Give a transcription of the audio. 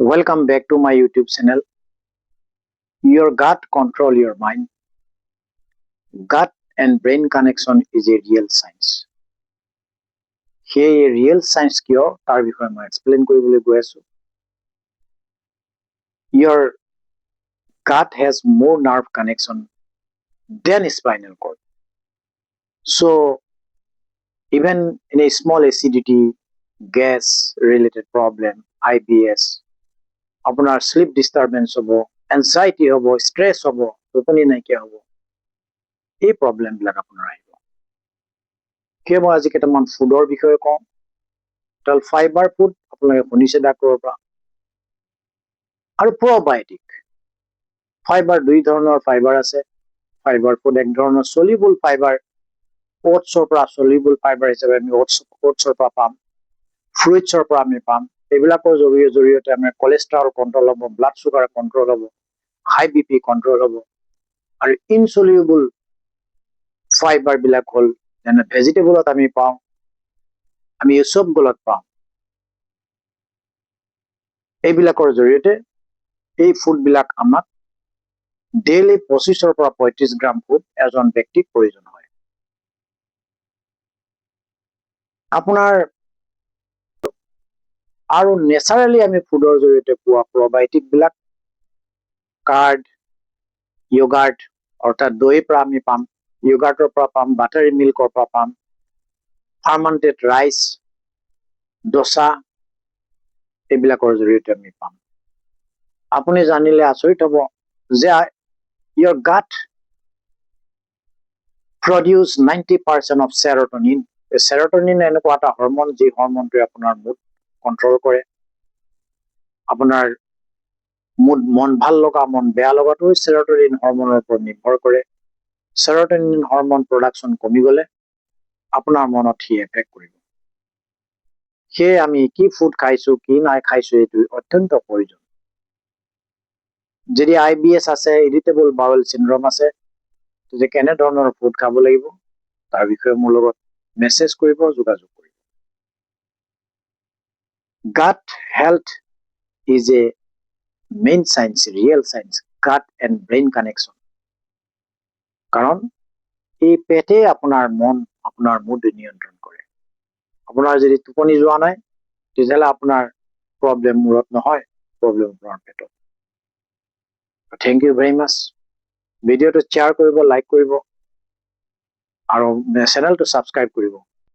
Welcome back to my YouTube channel. Your gut control your mind. Gut and brain connection is a real science. Here a real science কিয় তাৰ বিষয়ে মই explain কৰিবলৈ গৈ আছো. Your gut has more nerve connection than spinal cord. So even in a small acidity, gas related problem, IBS, আপোনাৰ sleep disturbance হ'ব, anxiety হ'ব, stress হ'ব, টোপনি নাইকিয়া হ'ব, এই প্ৰবলেম বিলাক আপোনাৰ আহিব। কিয় মই আজি কেইটামান ফুডৰ বিষয়ে কওঁ। টল ফাইবাৰ ফুড আপোনালোকে শুনিছে ডাক্তৰৰ পৰা। আৰু প্ৰবায়টিক ফাইবাৰ দুই ধৰণৰ ফাইবাৰ আছে। ফাইবাৰ ফুড এক ধৰণৰ সলিউবল ফাইবাৰ, ওটছৰ পৰা সলিউবল ফাইবাৰ হিচাপে আমি ওটছৰ পৰা পাম, ফ্ৰুইটছৰ পৰা আমি পাম। এইবিলাকৰ জৰিয়তে আমাৰ কোলেষ্ট্ৰল কন্ট্ৰল হ'ব, ব্লাড সুগাৰ কন্ট্ৰল হ'ব, হাই বিপি কন্ট্ৰল হ'ব। আৰু ইনসলিউবল ফাইবাৰ বিলাক হ'ল যেনে ভেজিটেবলত আমি পাওঁ, আমি চবগুলত পাওঁ। এইবিলাকৰ জৰিয়তে এই ফুড বিলাক আমাক ডেইলি 25 পৰা 35 গ্ৰাম ফুড এজন ব্যক্তিক প্ৰয়োজন হয়। আপোনাৰ আৰু নেচাৰেলি আমি ফুডৰ জৰিয়তে পোৱা প্ৰবায়টিক বিলাক কাৰ্ড, ইয়োগাৰ্ট অৰ্থাৎ দৈৰ পৰা আমি পাম, ইয়োগাৰ্টৰ পৰা পাম, বাটাৰী মিল্কৰ পৰা পাম, ফাৰ্মান্টেড ৰাইচ, ডোসা, এইবিলাকৰ জৰিয়তে আমি পাম। আপুনি জানিলে আচৰিত হ'ব যে your gut produce 90% of serotonin. Serotonin এনেকুৱা এটা হৰমন যি হৰমনটোৱে আপোনাৰ মুড কন্ট্ৰল কৰে। আপোনাৰ মুড মন ভাল লগা মন বেয়া লগাটো সেৰোটোনিন হৰমনৰ ওপৰত নিৰ্ভৰ কৰে। সেৰোটোনিন হৰমন প্ৰডাকশন কমি গলে আপোনাৰ মনত হি এফেক্ট কৰিব। সেয়ে আমি কি ফুড খাইছো কি নাই খাইছো এইটো অত্যন্ত প্ৰয়োজন। যদি IBS আছে, ইৰিটেবল বাউল সিনড্ৰোম আছে, যে কেনে ধৰণৰ ফুড খাব লাগিব তাৰ বিষয়ে মোৰ লগত মেছেজ কৰিব, যোগাযোগ কৰিব। Gut health is a main science, real science, gut and brain connection. কাৰণ এই পেটে আপোনাৰ মন, আপোনাৰ মুড নিয়ন্ত্ৰণ কৰে। আপোনাৰ যদি টোপনি যোৱা নাই তেতিয়াহ'লে আপোনাৰ প্ৰবলেম মূৰত নহয়, প্ৰবলেম আপোনাৰ পেটত। থ্যাংক ইউ ভেৰি মাছ। ভিডিঅ'টো শ্বেয়াৰ কৰিব, লাইক কৰিব আৰু চেনেলটো ছাবস্ক্ৰাইব কৰিব।